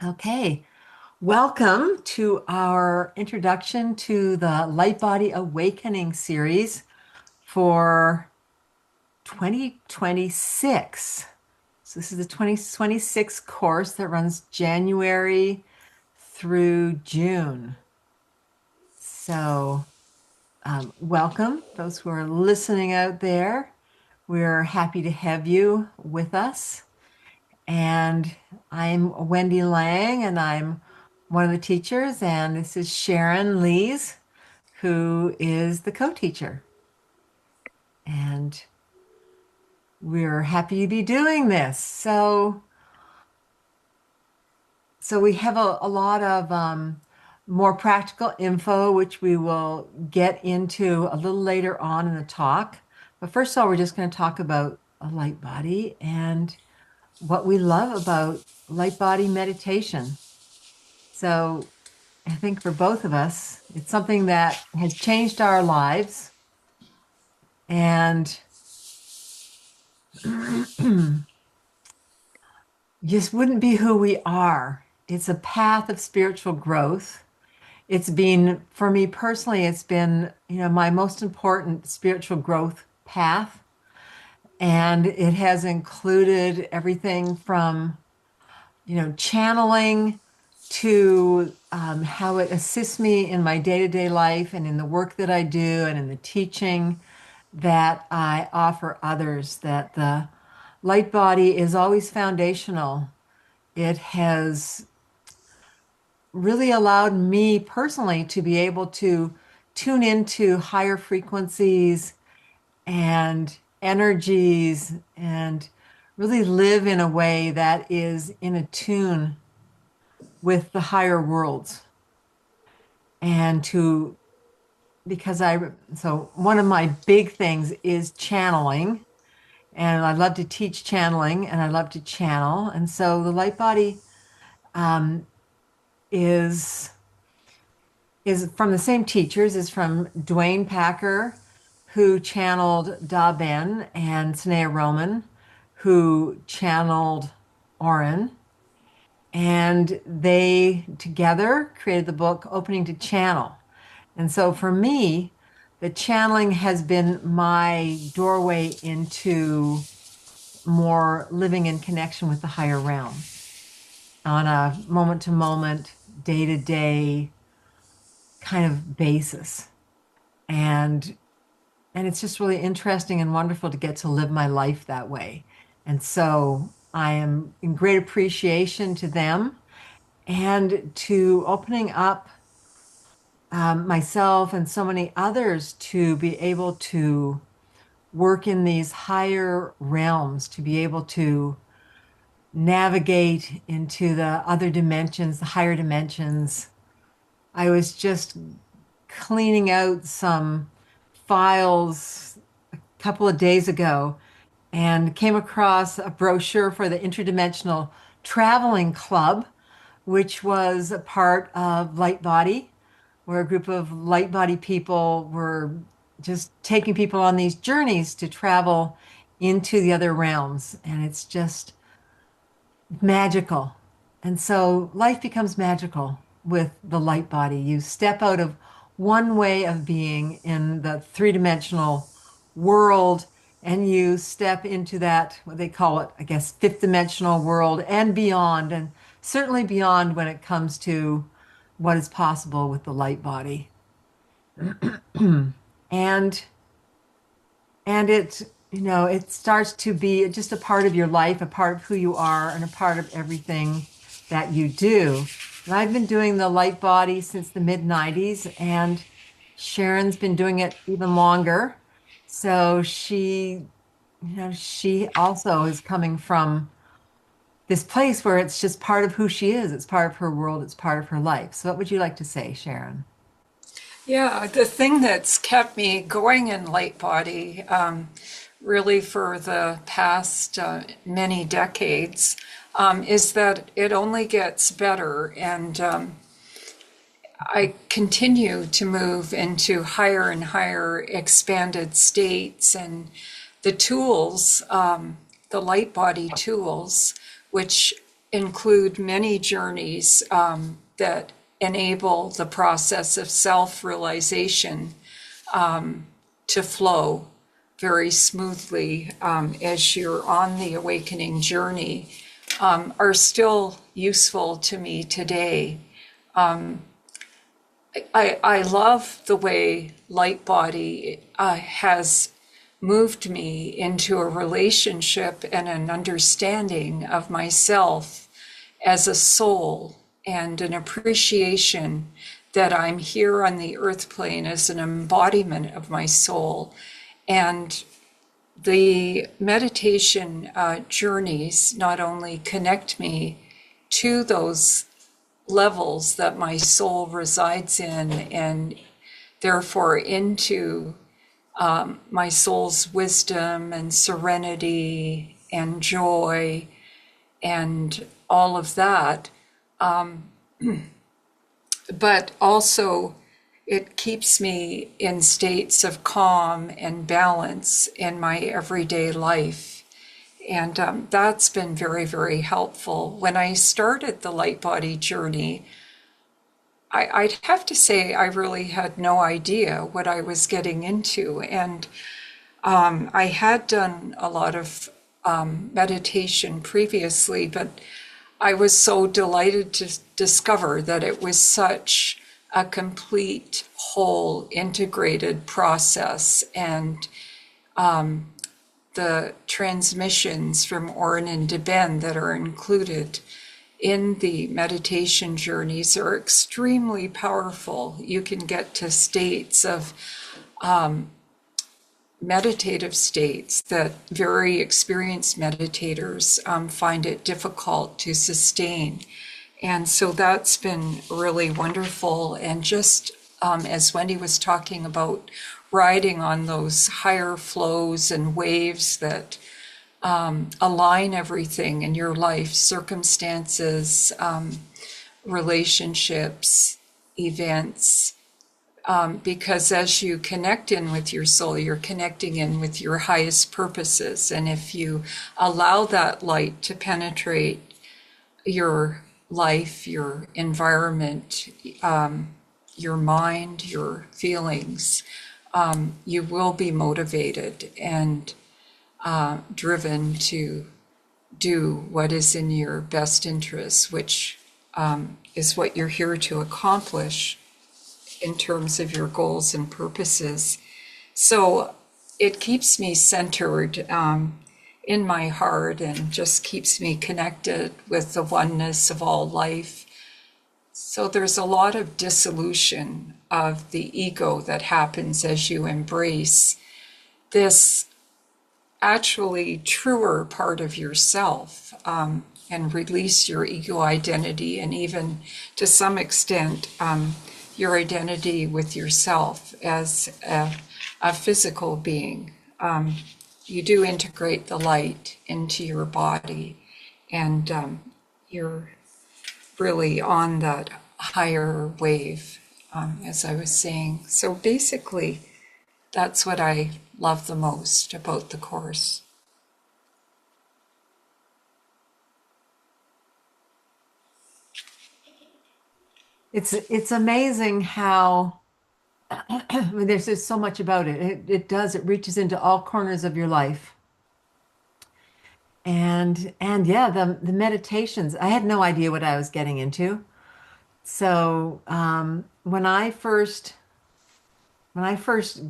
Okay, welcome to our introduction to the Light Body Awakening series for 2026. So this is the 2026 course that runs January through June. So welcome, those who are listening out there. We're happy to have you with us. And I'm Wendy Lang, and I'm one of the teachers, and this is Sharon Lees, who is the co-teacher. And we're happy to be doing this. So we have a lot of more practical info, which we will get into a little later on in the talk. But first of all, we're just going to talk about a light body and what we love about light body meditation. So I think for both of us, it's something that has changed our lives and just wouldn't be who we are. It's a path of spiritual growth. It's been, for me personally, it's been, my most important spiritual growth path. And it has included everything from, channeling to how it assists me in my day-to-day life and in the work that I do and in the teaching that I offer others, that the light body is always foundational. It has really allowed me personally to be able to tune into higher frequencies and energies and really live in a way that is in attune with the higher worlds. And to, so one of my big things is channeling. And I love to teach channeling and I love to channel. And so the light body um, is from the same teachers, is from Dwayne Packer, who channeled Da Ben, and Sanaya Roman, who channeled Oren. And they together created the book Opening to Channel. And so for me, the channeling has been my doorway into more living in connection with the higher realm on a moment to moment, day to day kind of basis. And it's just really interesting and wonderful to get to live my life that way. And so I am in great appreciation to them and to opening up myself and so many others to be able to work in these higher realms, to be able to navigate into the other dimensions, the higher dimensions. I was just cleaning out some files a couple of days ago and came across a brochure for the Interdimensional Traveling Club, which was a part of Light Body, where a group of light body people were just taking people on these journeys to travel into the other realms. And it's just magical. And so life becomes magical with the light body. You step out of one way of being in the three-dimensional world and you step into that, what they call it, I guess, fifth dimensional world and beyond, and certainly beyond when it comes to what is possible with the light body. And it, it starts to be just a part of your life, a part of who you are, and a part of everything that you do. And I've been doing the light body since the mid 90s, and Sharon's been doing it even longer. So she also is coming from this place where it's just part of who she is. It's part of her world. It's part of her life. So what would you like to say, Sharon? Yeah, the thing that's kept me going in light body, really for the past many decades, is that it only gets better. And I continue to move into higher and higher expanded states. And the tools, the light body tools, which include many journeys that enable the process of self-realization to flow very smoothly as you're on the awakening journey, are still useful to me today. I love the way Light Body has moved me into a relationship and an understanding of myself as a soul, and an appreciation that I'm here on the earth plane as an embodiment of my soul. And the meditation journeys not only connect me to those levels that my soul resides in, and therefore into my soul's wisdom and serenity and joy and all of that, but also it keeps me in states of calm and balance in my everyday life. And that's been very, very helpful. When I started the Light Body journey, I'd have to say I really had no idea what I was getting into. And I had done a lot of meditation previously, but I was so delighted to discover that it was such a complete, whole, integrated process. And the transmissions from Orrin and DeBen that are included in the meditation journeys are extremely powerful. You can get to states of meditative states that very experienced meditators find it difficult to sustain. And so that's been really wonderful. And just as Wendy was talking about riding on those higher flows and waves that align everything in your life, circumstances, relationships, events, because as you connect in with your soul, you're connecting in with your highest purposes. And if you allow that light to penetrate your life, your environment, your mind, your feelings, you will be motivated and driven to do what is in your best interest, which is what you're here to accomplish in terms of your goals and purposes. So it keeps me centered in my heart and just keeps me connected with the oneness of all life. So there's a lot of dissolution of the ego that happens as you embrace this actually truer part of yourself, and release your ego identity, and even to some extent your identity with yourself as a physical being. You do integrate the light into your body, and you're really on that higher wave, as I was saying. So basically, that's what I love the most about the Course. It's amazing how I mean, there's just so much about it. It reaches into all corners of your life. And yeah, the meditations, I had no idea what I was getting into. So when I first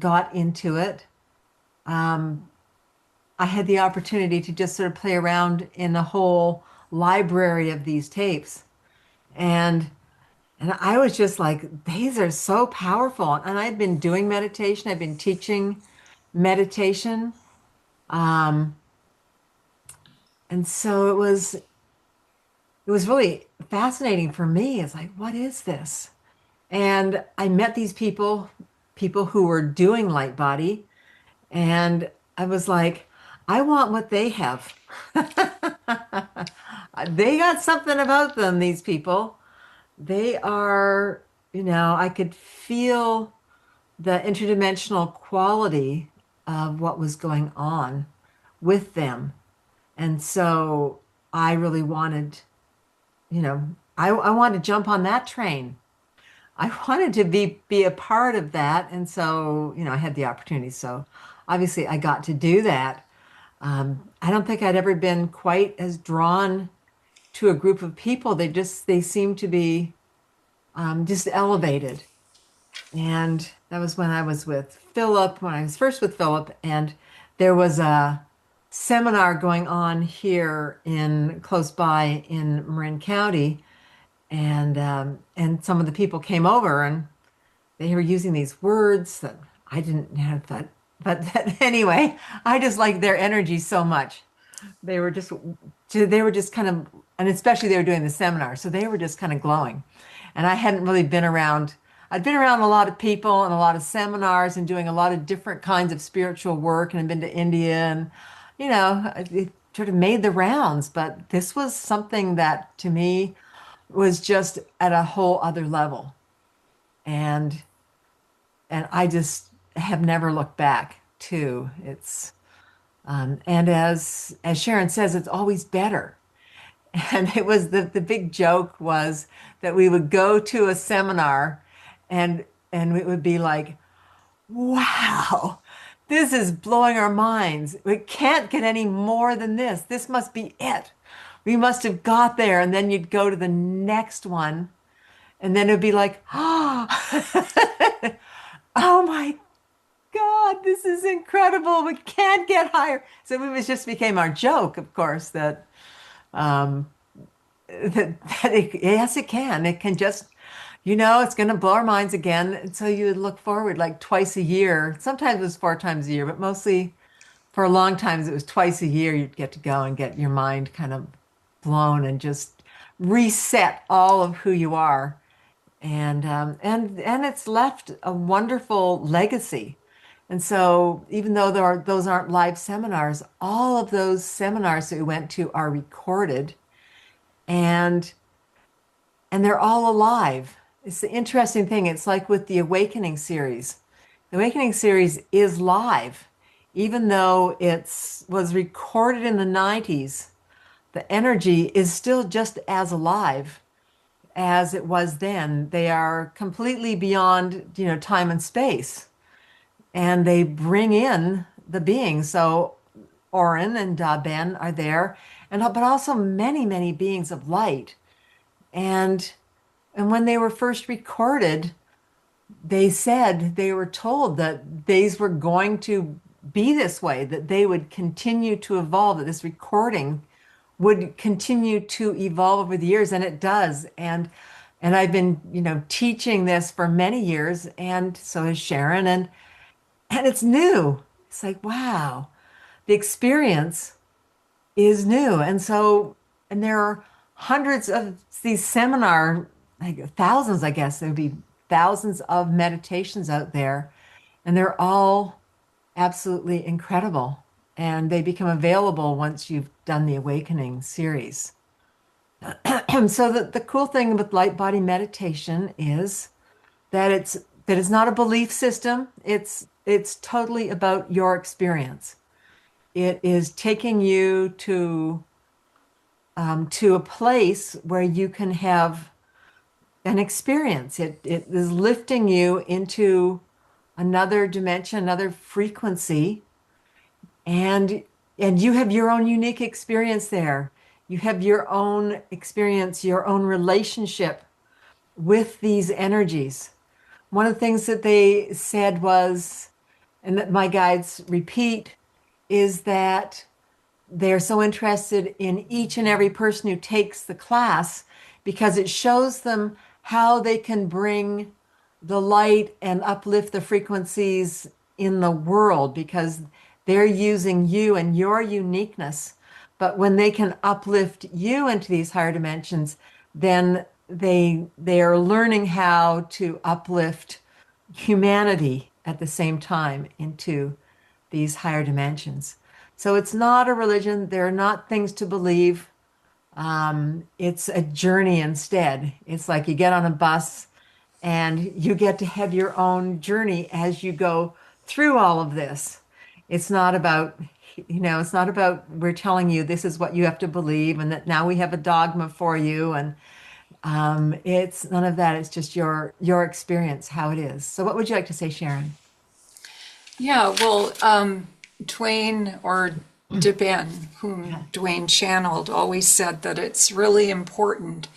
got into it, um, I had the opportunity to just sort of play around in the whole library of these tapes. And and I was just like, these are so powerful. And I'd been doing meditation, I've been teaching meditation. Um, and so it was really fascinating for me. It's like, what is this? And I met these people who were doing light body, and I was like, I want what they have. They got something about them, these people. They are, I could feel the interdimensional quality of what was going on with them. And so I really wanted I wanted to jump on that train. I wanted to be a part of that. And so, I had the opportunity. So obviously I got to do that. I don't think I'd ever been quite as drawn to a group of people. They seem to be just elevated. And that was when I was with Philip, when I was first with Philip, and there was a seminar going on here in close by in Marin County, and some of the people came over and they were using these words that I didn't have, but anyway, I just like their energy so much. They were just they were just kind of, and especially they were doing the seminar, so they were just kind of glowing. And I hadn't really been around. I'd been around a lot of people and a lot of seminars and doing a lot of different kinds of spiritual work and I'd been to India and it sort of made the rounds, but this was something that to me was just at a whole other level. And I just have never looked back to it's and as Sharon says, it's always better. And it was the big joke was that we would go to a seminar and it would be like, wow, this is blowing our minds. We can't get any more than this. This must be it. We must have got there. And then you'd go to the next one, and then it'd be like, oh, oh my God, this is incredible. We can't get higher. So it was just became our joke, of course, um, yes, it can. It can just, it's going to blow our minds again. And so you would look forward like twice a year. Sometimes it was 4 times a year, but mostly for a long time it was twice a year. You'd get to go and get your mind kind of blown and just reset all of who you are. And it's left a wonderful legacy. And so even though those aren't live seminars, all of those seminars that we went to are recorded and they're all alive. It's the interesting thing. It's like with the Awakening series. The Awakening series is live, even though it's was recorded in the 90s. The energy is still just as alive as it was then. They are completely beyond, time and space, and they bring in the beings. So Orin and Ben are there, and but also many, many beings of light. And when they were first recorded, they said they were told that these were going to be this way, that they would continue to evolve, that this recording would continue to evolve over the years, and it does. And I've been, teaching this for many years, and so has Sharon, and it's new. It's like, wow, the experience is new. And there are hundreds of these seminar, like thousands, I guess there'd be thousands of meditations out there, and they're all absolutely incredible. And they become available once you've done the Awakening series. So the cool thing with light body meditation is that it's not a belief system. It's totally about your experience. It is taking you to a place where you can have an experience. It is lifting you into another dimension, another frequency, and you have your own unique experience there. You have your own experience, your own relationship with these energies. One of the things that they said was, and that my guides repeat, is that they're so interested in each and every person who takes the class because it shows them how they can bring the light and uplift the frequencies in the world because they're using you and your uniqueness. But when they can uplift you into these higher dimensions, then they are learning how to uplift humanity at the same time into these higher dimensions. So it's not a religion. There are not things to believe. It's a journey instead. It's like you get on a bus and you get to have your own journey as you go through all of this. It's not about it's not about we're telling you this is what you have to believe and that now we have a dogma for you. And it's none of that. It's just your experience, how it is. So what would you like to say, Sharon? Yeah, well, Dwayne or DeBen, whom Yeah. Dwayne channeled, always said that it's really important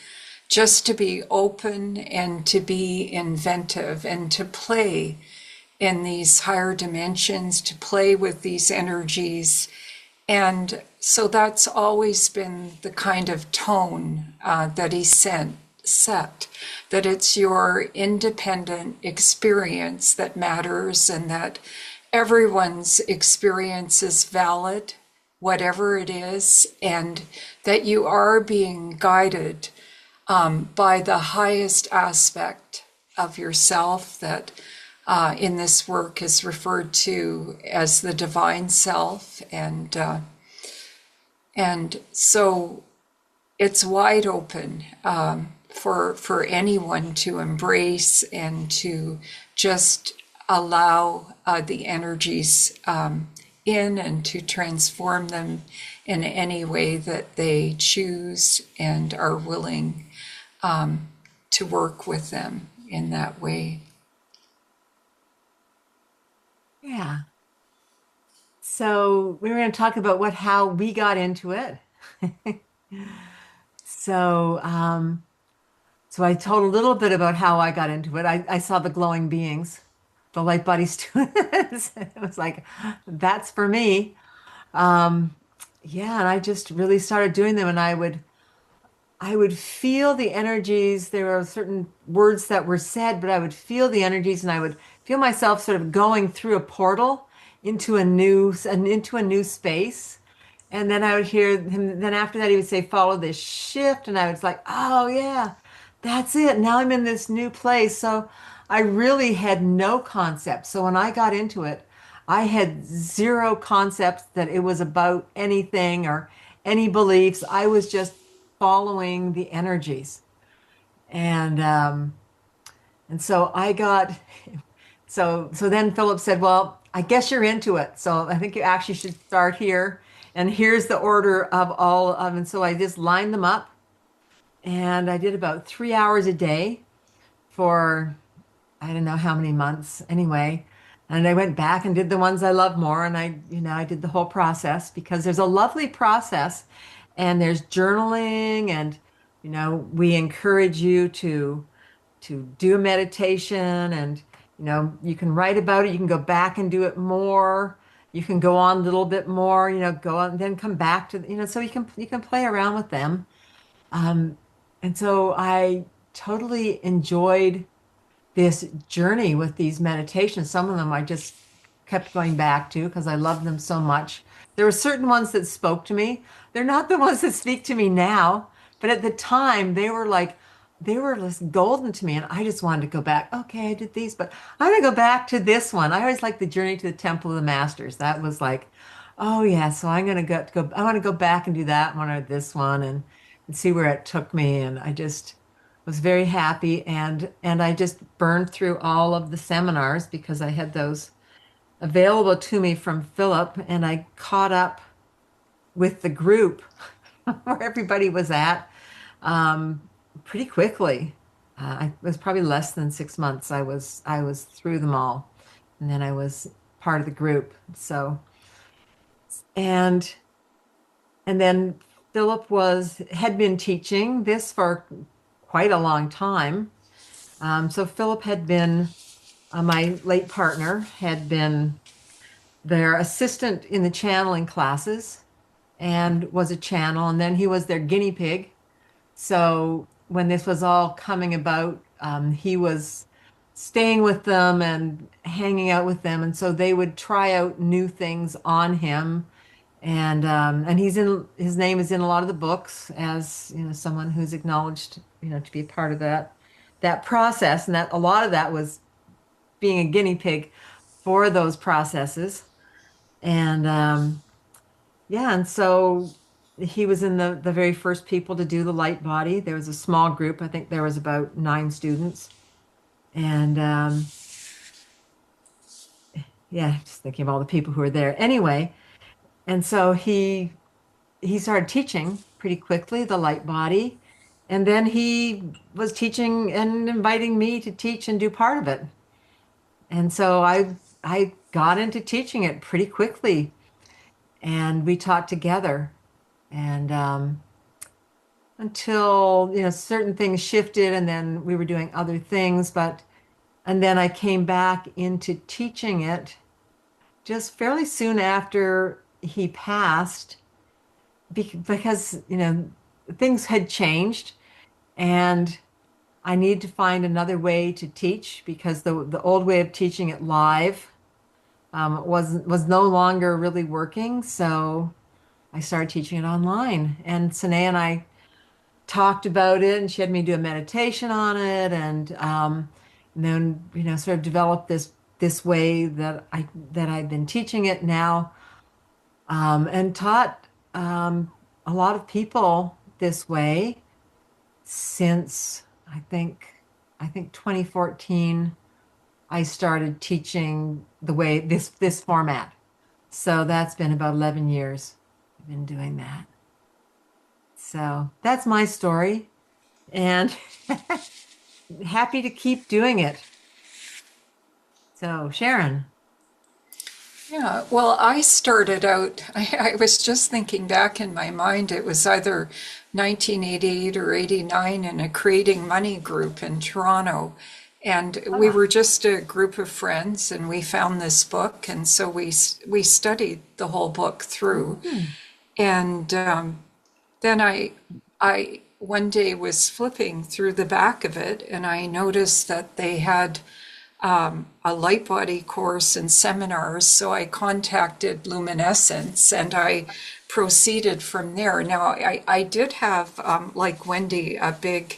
just to be open and to be inventive and to play in these higher dimensions, to play with these energies. And so that's always been the kind of tone that he set, that it's your independent experience that matters and that everyone's experience is valid, whatever it is, and that you are being guided by the highest aspect of yourself that in this work is referred to as the divine self. And so it's wide open for anyone to embrace and to just allow the energies in and to transform them in any way that they choose and are willing to work with them in that way. Yeah. So we were going to talk about how we got into it. So, so I told a little bit about how I got into it. I saw the glowing beings, the light body students. It was like, that's for me. Um, yeah, and I just really started doing them, and I would feel the energies. There were certain words that were said, but I would feel the energies and I would feel myself sort of going through a portal into a new space. And then I would hear him, then after that he would say, follow this shift. And I was like, oh yeah, that's it. Now I'm in this new place. So I really had no concept. So when I got into it, I had zero concepts that it was about anything or any beliefs. I was just following the energies. And so I got so then Philip said, "Well, I guess you're into it. So I think you actually should start here. And here's the order of all of them." And so I just lined them up and I did about 3 hours a day for I don't know how many months anyway. And I went back and did the ones I love more. And I did the whole process because there's a lovely process and there's journaling and, we encourage you to do a meditation and, you can write about it. You can go back and do it more. You can go on a little bit more, go on and then come back to, so you can play around with them. Um, and so I totally enjoyed this journey with these meditations. Some of them I just kept going back to because I love them so much. There were certain ones that spoke to me. They're not the ones that speak to me now, but at the time they were just golden to me, and I just wanted to go back. Okay, I did these, but I'm gonna go back to this one. I always liked the Journey to the Temple of the Masters. That was like, oh yeah, so I'm gonna go. I want to go back and do that one or this one, and see where it took me. And I just was very happy, and I just burned through all of the seminars because I had those available to me from Philip, and I caught up with the group where everybody was at um, pretty quickly. I was probably less than 6 months. I was through them all, and then I was part of the group. So and and then Philip had been teaching this for quite a long time. So Philip had been my late partner, had been their assistant in the channeling classes and was a channel, and then he was their guinea pig. So when this was all coming about, he was staying with them and hanging out with them, and so they would try out new things on him. And his name is in a lot of the books as someone who's acknowledged to be a part of that process, and that a lot of that was being a guinea pig for those processes. And yeah, and so he was in the very first people to do the light body. There was a small group. I think there was about 9 students. And yeah, just thinking of all the people who were there. Anyway, And so he started teaching pretty quickly the light body. And then he was teaching and inviting me to teach and do part of it. And so I got into teaching it pretty quickly, and we taught together. And until, certain things shifted, and then we were doing other things, and then I came back into teaching it just fairly soon after he passed, because, things had changed, and I need to find another way to teach, because the old way of teaching it live was no longer really working. So I started teaching it online, and Sine and I talked about it, and she had me do a meditation on it, and then, sort of developed this way that I've been teaching it now, and taught a lot of people this way since I think 2014. I started teaching the way this format. So that's been about 11 years I've been doing that. So that's my story, and happy to keep doing it. So, Sharon. Yeah, well, I started out, I was just thinking back in my mind, it was either 1988 or 89 in a Creating Money group in Toronto. And we Ah, were just a group of friends, and we found this book, and so we studied the whole book through. hmm, And then I one day was flipping through the back of it, and I noticed that they had a light body course and seminars. So I contacted Luminescence and I proceeded from there. Now, I did have, like Wendy, a big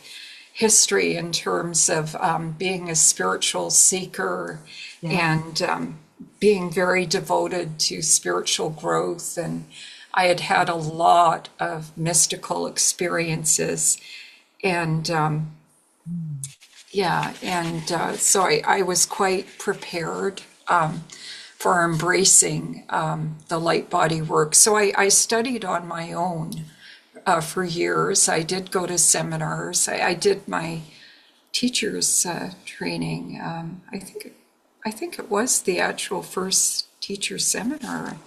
history in terms of being a spiritual seeker yeah. and being very devoted to spiritual growth. And I had had a lot of mystical experiences. And Hmm. yeah, and so I was quite prepared for embracing the light body work. So I studied on my own for years. I did go to seminars. I did my teacher's training. I think it was the actual first teacher seminar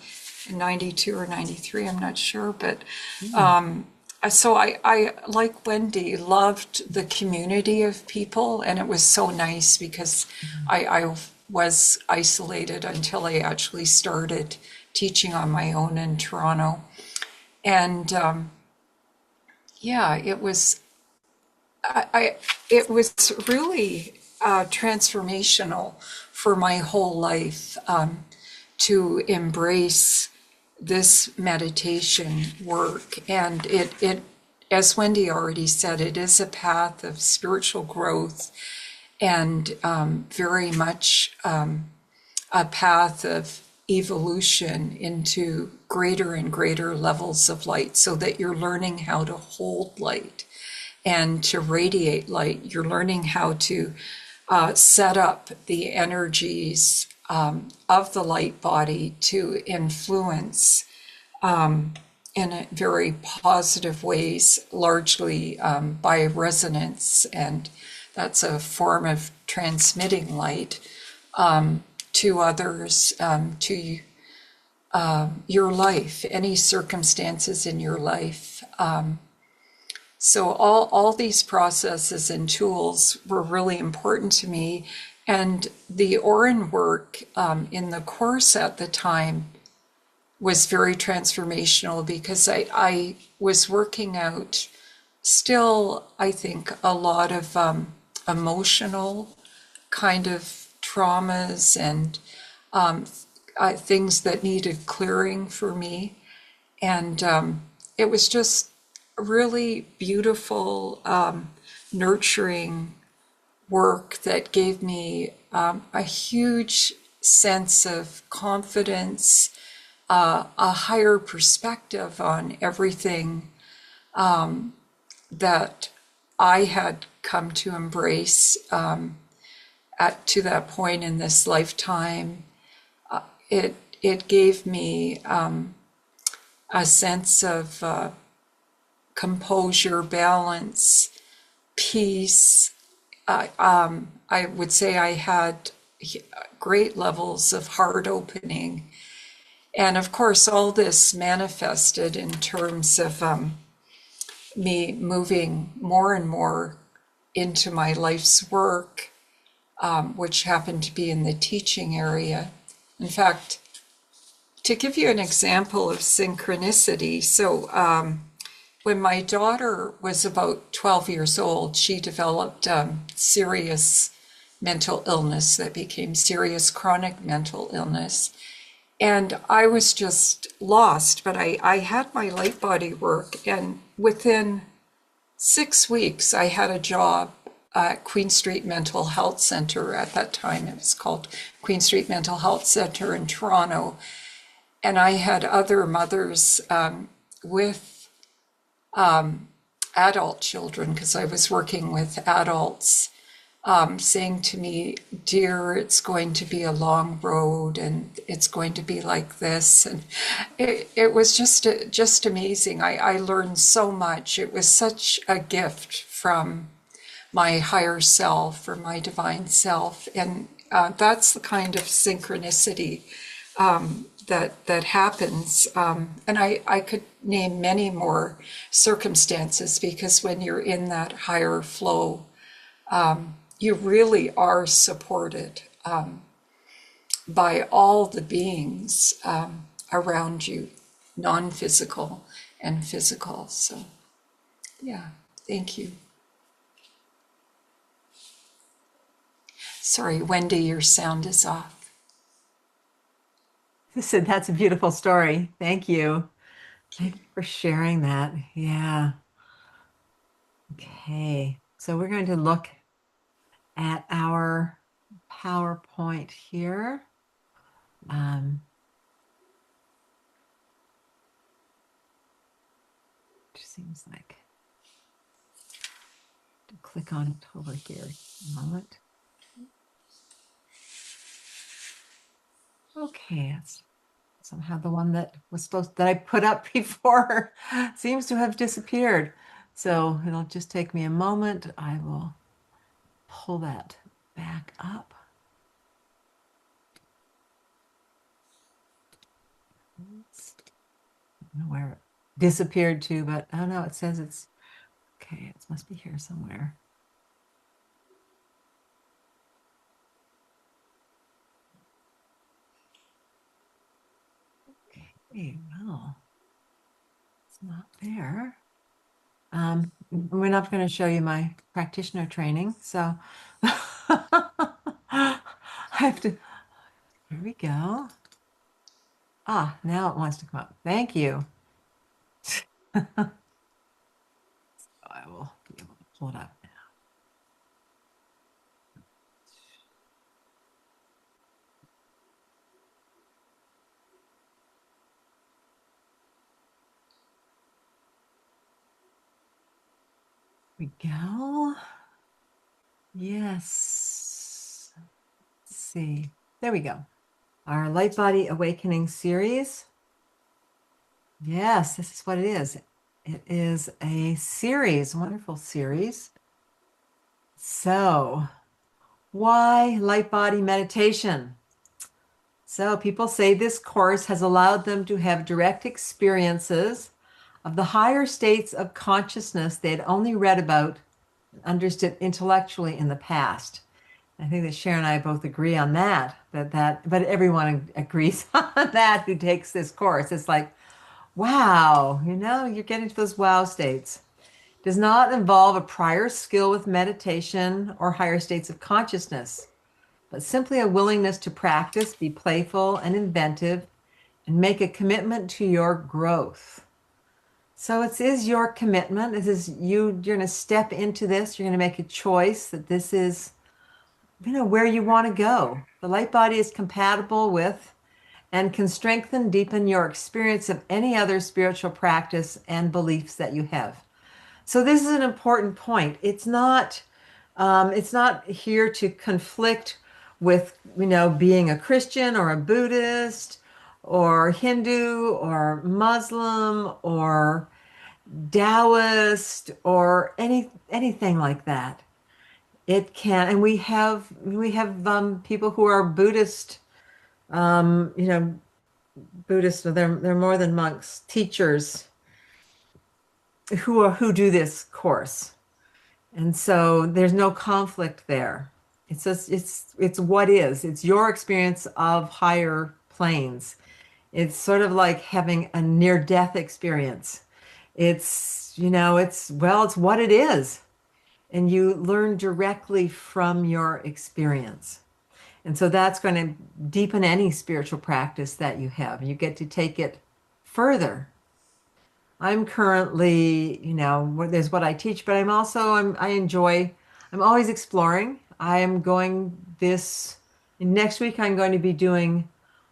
in 92 or 93. I'm not sure, but Hmm. so I, like Wendy, loved the community of people, and it was so nice because I was isolated until I actually started teaching on my own in Toronto. And yeah, it was really transformational for my whole life to embrace this meditation work. And as Wendy already said, it is a path of spiritual growth and very much a path of evolution into greater and greater levels of light, so that you're learning how to hold light and to radiate light. You're learning how to set up the energies of the light body to influence in very positive ways, largely by resonance. And that's a form of transmitting light to others, to your life, any circumstances in your life. So all these processes and tools were really important to me. And the Orin work in the course at the time was very transformational because I was working out still, I think, a lot of emotional kind of traumas and things that needed clearing for me. And it was just really beautiful, nurturing work that gave me a huge sense of confidence, a higher perspective on everything that I had come to embrace to that point in this lifetime. It gave me a sense of composure, balance, peace. I would say I had great levels of heart opening. And of course, all this manifested in terms of me moving more and more into my life's work, which happened to be in the teaching area. In fact, to give you an example of synchronicity, so when my daughter was about 12 years old, she developed serious mental illness that became serious chronic mental illness. And I was just lost, but I had my light body work, and within 6 weeks, I had a job at Queen Street Mental Health Center. At that time, it was called Queen Street Mental Health Center in Toronto. And I had other mothers with adult children, because I was working with adults, saying to me, "Dear, it's going to be a long road, and it's going to be like this." And it was just amazing. I learned so much. It was such a gift from my higher self or my divine self, and that's the kind of synchronicity that happens. And I could name many more circumstances, because when you're in that higher flow, you really are supported by all the beings around you, non-physical and physical. So, yeah, thank you. Sorry, Wendy, your sound is off. I said, that's a beautiful story. Thank you. Thank you for sharing that. Yeah. Okay. So we're going to look at our PowerPoint here. Which seems like to click on it over here. A moment. Okay, that's somehow the one that was supposed that I put up before seems to have disappeared. So it'll just take me a moment. I will pull that back up. I don't know where it disappeared to, but I don't know. It says it's okay. It must be here somewhere. Okay, well, it's not there. We're not going to show you my practitioner training, so I have to. Here we go. Ah, now it wants to come up. Thank you. I will be able to pull it up now. Here we go. Yes. Let's see. There we go. Our Light Body Awakening series. Yes, this is what it is. It is a series, a wonderful series. So, why light body meditation? So, people say this course has allowed them to have direct experiences of the higher states of consciousness they had only read about and understood intellectually in the past. I think that Sharon and I both agree on that, but everyone agrees on that who takes this course. It's like, wow, you're getting to those wow states. Does not involve a prior skill with meditation or higher states of consciousness, but simply a willingness to practice, be playful and inventive, and make a commitment to your growth. So it is your commitment. This is you're going to step into this. You're going to make a choice that this is, where you want to go. The light body is compatible with and can strengthen, deepen your experience of any other spiritual practice and beliefs that you have. So this is an important point. It's not here to conflict with, being a Christian or a Buddhist or Hindu or Muslim or Taoist or anything like that. It can, and we have people who are Buddhist, you know, Buddhist. They're more than monks, teachers who do this course, and so there's no conflict there. It's just it's what is. It's your experience of higher planes. It's sort of like having a near-death experience. It's what it is. And you learn directly from your experience. And so that's going to deepen any spiritual practice that you have. You get to take it further. I'm currently, there's what I teach, but I enjoy, I'm always exploring. I am going next week, I'm going to be doing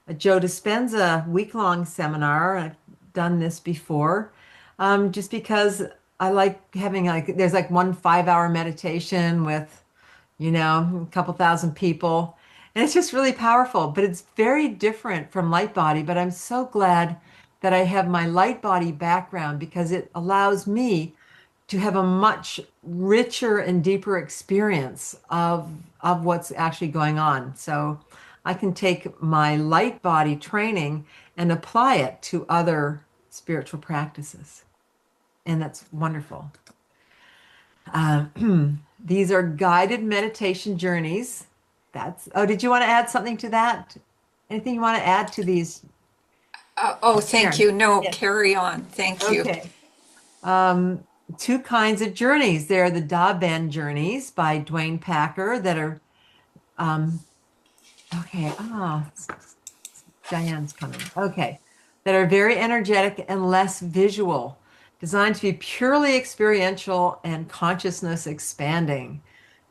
a Joe Dispenza week-long seminar. I've done this before, just because I like having there's like one 5-hour meditation with, a couple thousand people. And it's just really powerful, but it's very different from light body. But I'm so glad that I have my light body background because it allows me to have a much richer and deeper experience of what's actually going on. So I can take my light body training and apply it to other spiritual practices. And that's wonderful. These are guided meditation journeys. Did you want to add something to that? Anything you want to add to these, Oh, thank Sharon? you. No, Yes. carry on. Thank you. Okay. Two kinds of journeys. There are the Da Ben journeys by Dwayne Packer that are, um, okay. Diane's coming. Okay. That are very energetic and less visual, designed to be purely experiential and consciousness expanding.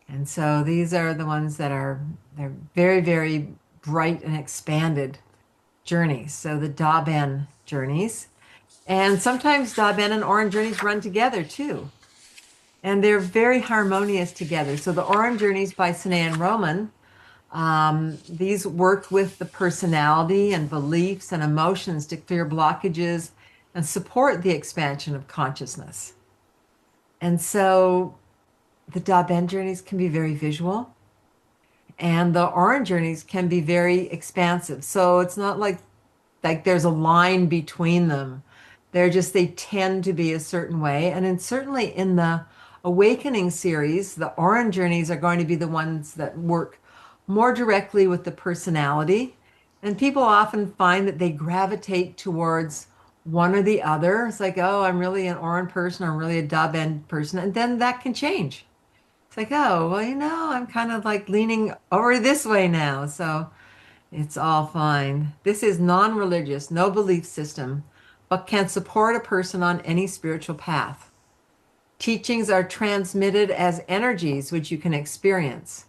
And so these are the ones they're very, very bright and expanded journeys. So the Da Ben journeys. And sometimes Da Ben and Orange journeys run together too. And they're very harmonious together. So the Orange journeys by Sine and Roman, these work with the personality and beliefs and emotions to clear blockages and support the expansion of consciousness. And so the Da Ben journeys can be very visual, and the Orange journeys can be very expansive. So it's not like there's a line between them. They tend to be a certain way. And certainly in the Awakening series, the Orange journeys are going to be the ones that work more directly with the personality. And people often find that they gravitate towards one or the other. It's like, oh, I'm really an Orange person, or I'm really a Da Ben person. And then that can change. It's like, oh, well, I'm kind of like leaning over this way now. So it's all fine. This is non-religious, no belief system, but can support a person on any spiritual path. Teachings are transmitted as energies which you can experience,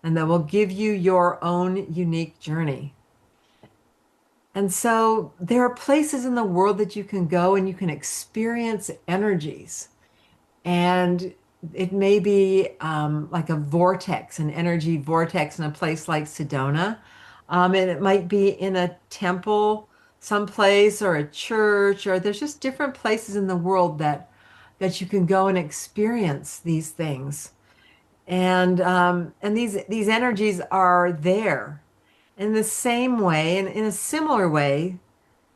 and that will give you your own unique journey. And so there are places in the world that you can go and you can experience energies. And it may be like a vortex, an energy vortex in a place like Sedona. And it might be in a temple someplace or a church, or there's just different places in the world that you can go and experience these things. And these energies are there in the same way, and in a similar way,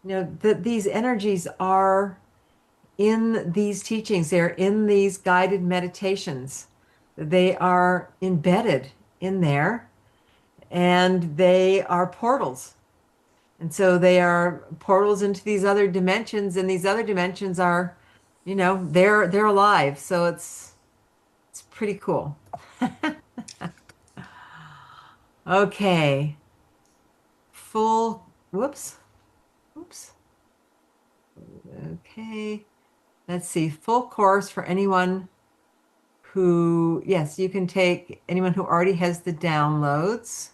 that these energies are in these teachings, they're in these guided meditations. They are embedded in there, and they are portals. And so they are portals into these other dimensions, and these other dimensions are, they're alive. So it's pretty cool. Okay. Full, whoops, oops. Okay. Let's see, full course for anyone yes, you can take anyone who already has the downloads.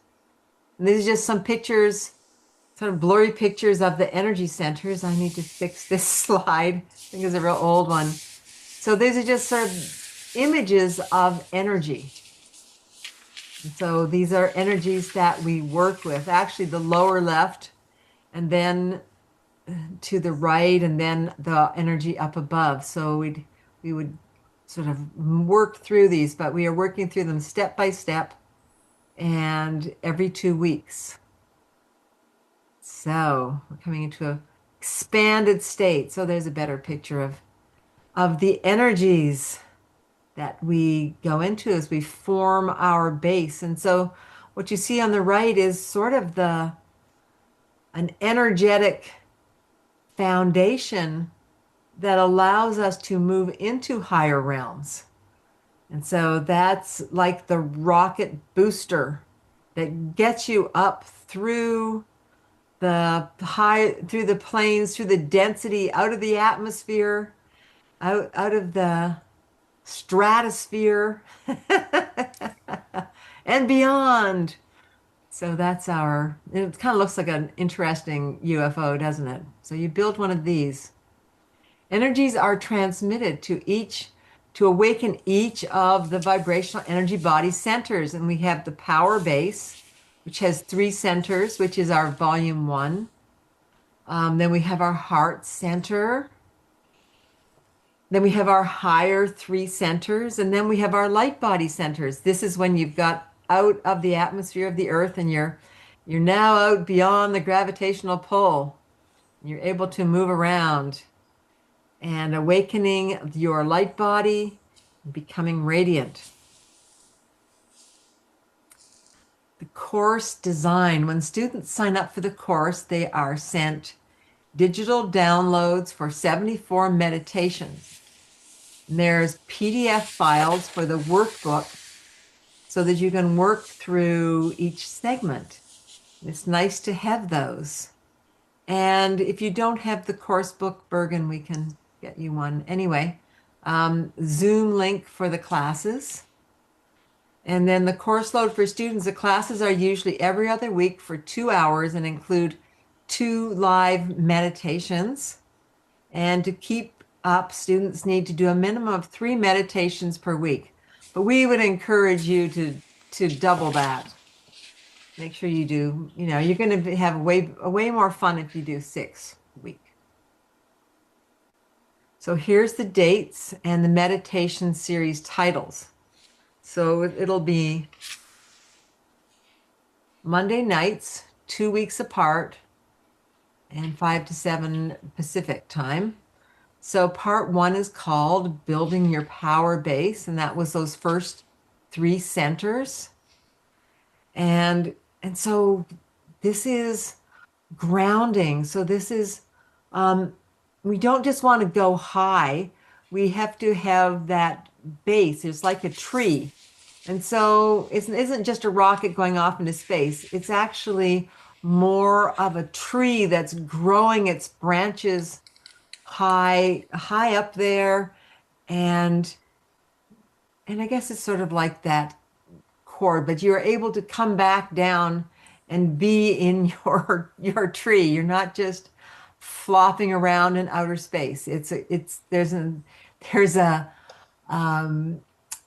And these are just some pictures, sort of blurry pictures of the energy centers. I need to fix this slide. I think it's a real old one. So these are just sort of images of energy. And so these are energies that we work with. Actually, the lower left and then to the right, and then the energy up above. So we would sort of work through these, but we are working through them step by step and every 2 weeks. So we're coming into a expanded state. So there's a better picture of the energies that we go into as we form our base. And so what you see on the right is sort of the an energetic foundation that allows us to move into higher realms. And so that's like the rocket booster that gets you up through the planes, through the density, out of the atmosphere, out of the stratosphere and beyond. So it kind of looks like an interesting UFO, doesn't it? So you build one of these. Energies are transmitted to awaken each of the vibrational energy body centers. And we have the power base, which has 3 centers, which is our volume 1. Then we have our heart center. Then we have our higher 3 centers. And then we have our light body centers. This is when you've got out of the atmosphere of the earth and you're now out beyond the gravitational pull. You're able to move around and awakening your light body, becoming radiant. The course design. When students sign up for the course, they are sent digital downloads for 74 meditations. And there's PDF files for the workbook so that you can work through each segment. It's nice to have those. And if you don't have the course book, Bergen, we can get you one. Anyway, Zoom link for the classes. And then the course load for students. The classes are usually every other week for 2 hours and include 2 live meditations. And to keep up, students need to do a minimum of 3 meditations per week. But we would encourage you to double that. Make sure you do, you're going to have way more fun if you do 6 a week. So here's the dates and the meditation series titles. So it'll be Monday nights, 2 weeks apart, and 5 to 7 Pacific time. So part 1 is called Building Your Power Base, and that was those first 3 centers. And so this is grounding. So this is, we don't just want to go high. We have to have that base. It's like a tree. And so it isn't just a rocket going off into space. It's actually more of a tree that's growing its branches high up there. And I guess it's sort of like that cord, but you're able to come back down and be in your tree. You're not just flopping around in outer space. There's an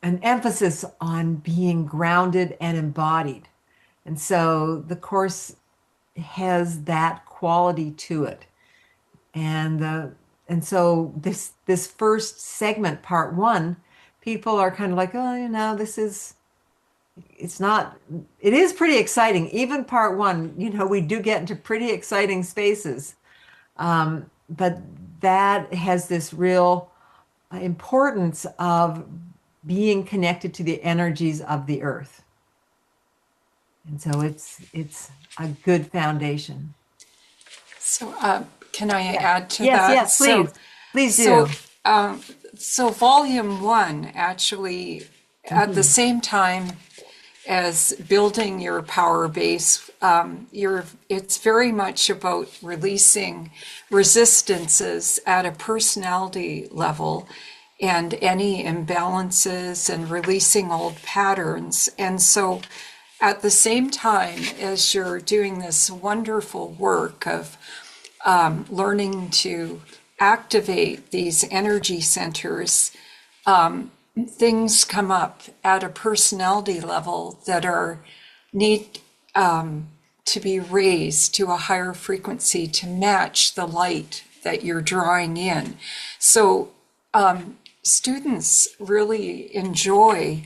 emphasis on being grounded and embodied. And so the course has that quality to it. And so this first segment, part 1, people are kind of like, oh, it is pretty exciting. Even part 1, we do get into pretty exciting spaces. But that has this real importance of being connected to the energies of the earth. And so it's a good foundation. So can I add to Yes, that? yes, please. Please do. So volume 1 actually, at the same time as building your power base, it's very much about releasing resistances at a personality level and any imbalances and releasing old patterns. And so at the same time as you're doing this wonderful work of learning to activate these energy centers, things come up at a personality level that need to be raised to a higher frequency to match the light that you're drawing in. So students really enjoy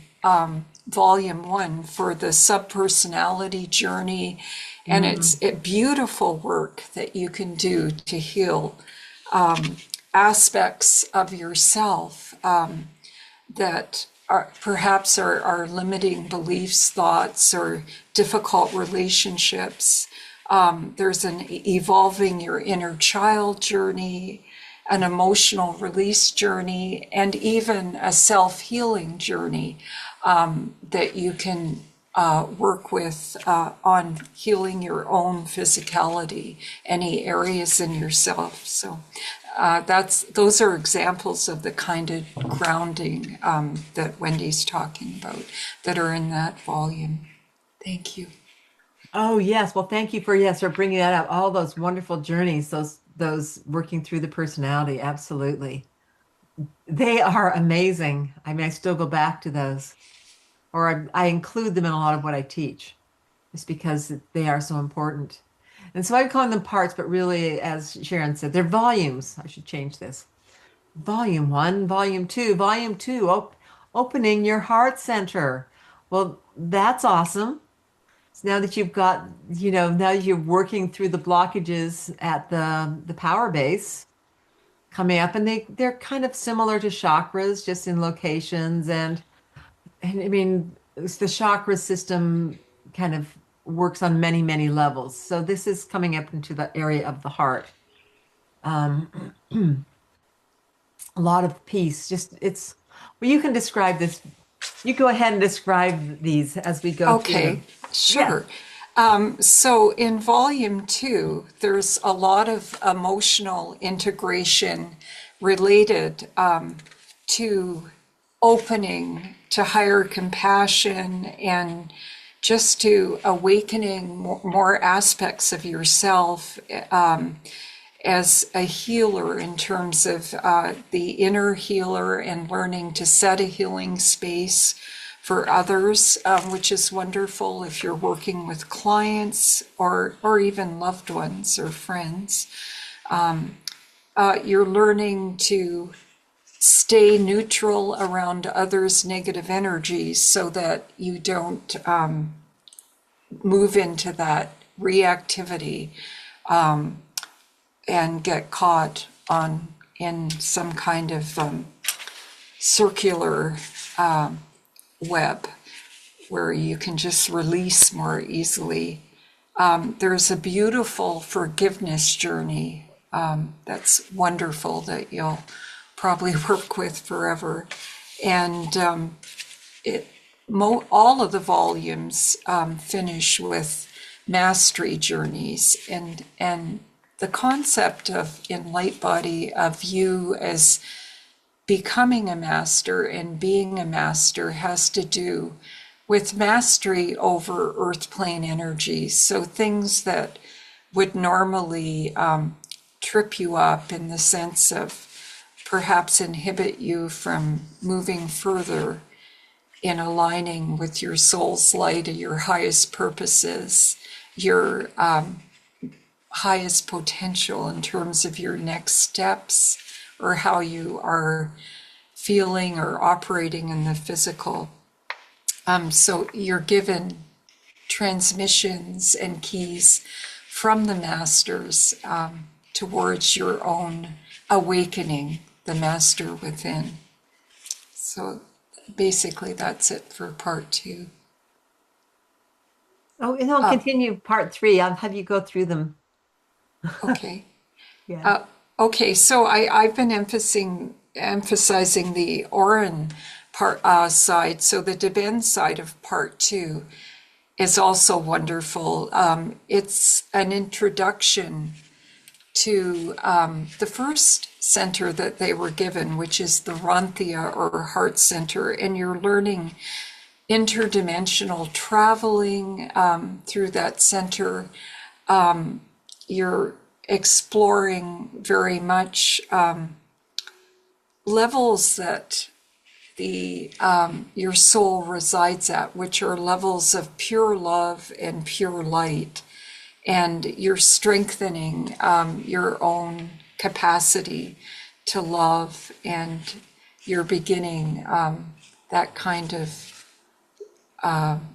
volume one for the subpersonality journey, and Mm. it's beautiful work that you can do to heal aspects of yourself that are perhaps are limiting beliefs, thoughts, or difficult relationships. There's an evolving your inner child journey, an emotional release journey, and even a self-healing journey that you can work with on healing your own physicality, any areas in yourself. So those are examples of the kind of grounding that Wendy's talking about that are in that volume. Thank you. Oh yes. Well, thank you for for bringing that up. All those wonderful journeys, those working through the personality. Absolutely. They are amazing. I mean, I still go back to those, or I include them in a lot of what I teach, just because they are so important. And so I'm calling them parts, but really, as Sharon said, they're volumes. I should change this. Volume one, volume two, opening your heart center. Well, that's awesome. So now that you've got, now that you're working through the blockages at the power base coming up, and they're kind of similar to chakras, just in locations, and I mean, the chakra system kind of works on many, many levels. So this is coming up into the area of the heart. Um, a lot of peace. Just well, you can describe this. You go ahead and describe these as we go through Okay, them. Yes. sure. So in volume two, there's a lot of emotional integration related to opening to higher compassion and just to awakening more aspects of yourself as a healer in terms of the inner healer and learning to set a healing space for others, which is wonderful if you're working with clients or even loved ones or friends. You're learning to stay neutral around others' negative energies so that you don't move into that reactivity and get caught on in some kind of circular web where you can just release more easily. There's a beautiful forgiveness journey that's wonderful that you'll probably work with forever. And all of the volumes finish with mastery journeys, and the concept of in Light Body of you as becoming a master and being a master has to do with mastery over earth plane energies. So things that would normally trip you up in the sense of perhaps inhibit you from moving further in aligning with your soul's light or your highest purposes, your highest potential in terms of your next steps or how you are feeling or operating in the physical. So you're given transmissions and keys from the masters towards your own awakening, the master within. So basically that's it for part two. Oh, and I'll continue part three. I'll have you go through them. Okay. Yeah. Okay, so I've been emphasizing the Oran part side. So the Deben side of part two is also wonderful. It's an introduction to the first center that they were given, which is the Ranthia or Heart Center, and you're learning interdimensional traveling through that center. You're exploring very much levels that the your soul resides at, which are levels of pure love and pure light. and you're strengthening your own capacity to love, and you're beginning that kind of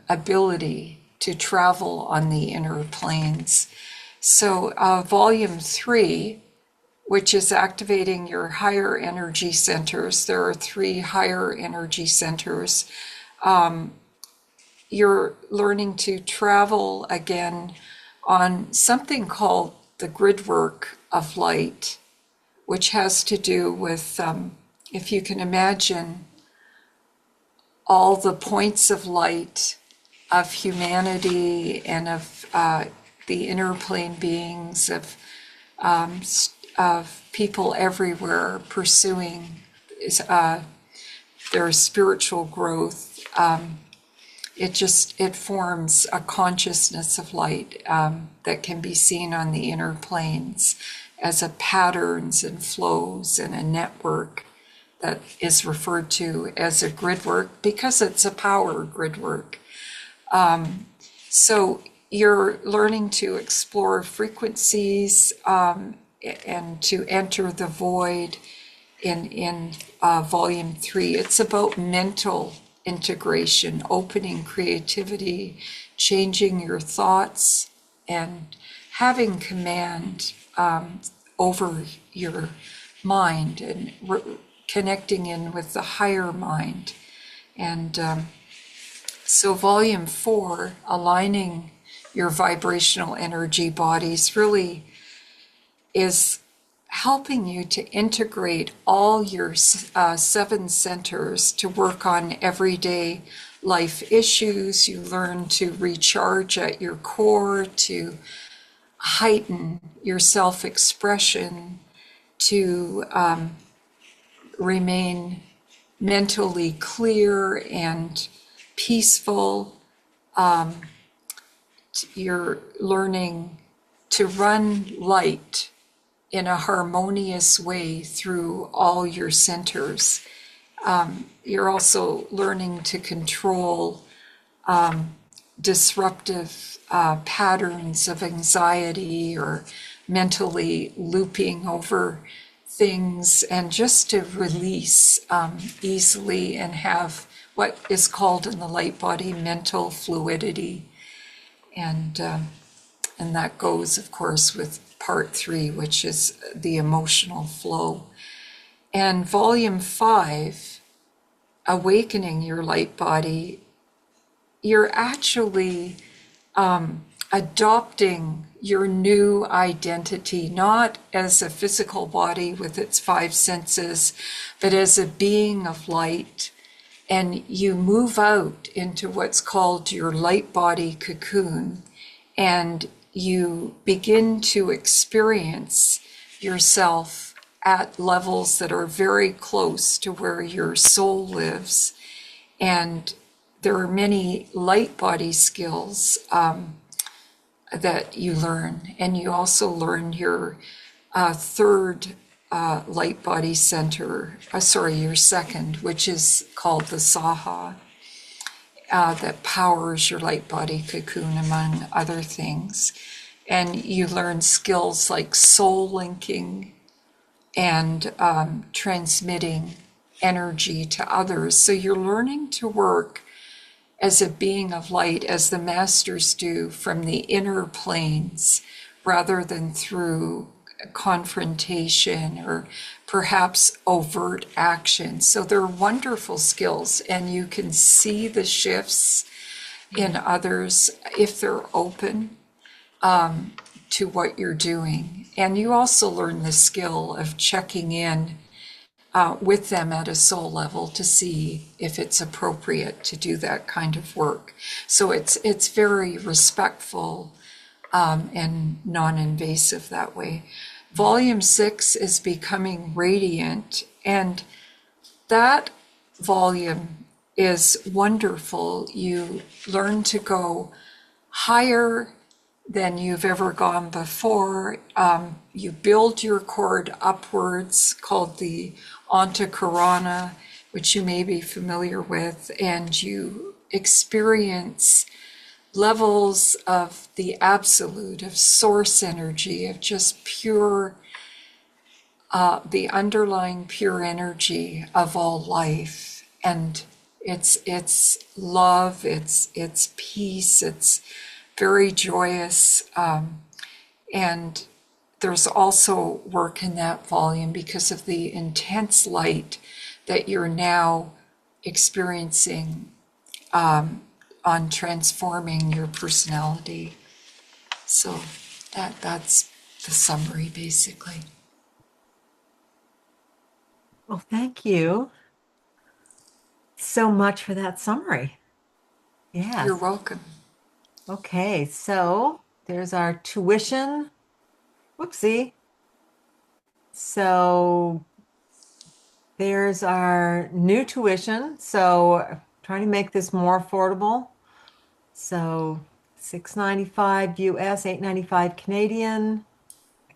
ability to travel on the inner planes. So, volume 3, which is activating your higher energy centers, there are 3 higher energy centers. You're learning to travel again on something called the grid work of light, which has to do with, if you can imagine, all the points of light of humanity and of the inner plane beings, of people everywhere pursuing their spiritual growth. It forms a consciousness of light that can be seen on the inner planes as a patterns and flows and a network that is referred to as a grid work because it's a power grid work. So you're learning to explore frequencies and to enter the void in volume 3. It's about mental integration, opening creativity, changing your thoughts, and having command over your mind and connecting in with the higher mind. And so volume 4, aligning your vibrational energy bodies, really is helping you to integrate all your 7 centers to work on everyday life issues. You learn to recharge at your core, to heighten your self-expression, to remain mentally clear and peaceful. You're learning to run light in a harmonious way through all your centers. You're also learning to control disruptive patterns of anxiety or mentally looping over things, and just to release easily and have what is called in the light body mental fluidity. And that goes, of course, with part 3, which is the emotional flow. And volume 5, awakening your light body, you're actually adopting your new identity, not as a physical body with its 5 senses, but as a being of light. And you move out into what's called your light body cocoon, and you begin to experience yourself at levels that are very close to where your soul lives. And there are many light body skills that you learn. And you also learn your third light body center, your second, which is called the Saha, that powers your light body cocoon, among other things. And you learn skills like soul linking and transmitting energy to others. So you're learning to work as a being of light, as the masters do, from the inner planes, rather than through confrontation or perhaps overt action. So they're wonderful skills, and you can see the shifts in others if they're open to what you're doing. And you also learn the skill of checking in with them at a soul level to see if it's appropriate to do that kind of work. So it's very respectful and non-invasive that way. Volume 6 is becoming radiant, and that volume is wonderful. You learn to go higher than you've ever gone before. You build your cord upwards, called the Antakarana, which you may be familiar with, and you experience levels of the absolute, of source energy, of just pure, the underlying pure energy of all life. And it's love, it's peace, it's very joyous. And there's also work in that volume because of the intense light that you're now experiencing on transforming your personality. So that's the summary basically. Well, thank you so much for that summary. You're Yes. welcome. Okay, so there's our tuition. Whoopsie. So there's our new tuition. So trying to make this more affordable. So 695 US, 895 Canadian.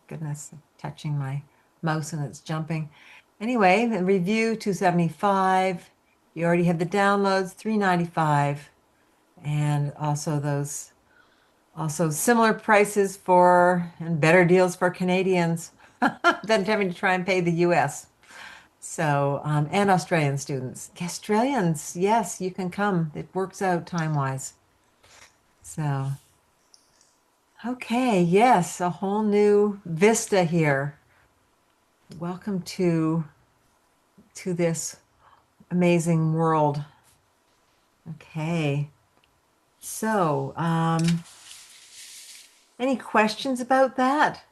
Goodness, I'm touching my mouse and it's jumping. Anyway, the review 275. You already have the downloads 395. And also similar prices for and better deals for Canadians than having to try and pay the US. So, and Australian students. Australians, yes, you can come. It works out time-wise. So, okay, yes, a whole new vista here. Welcome to this amazing world. Okay. So, any questions about that?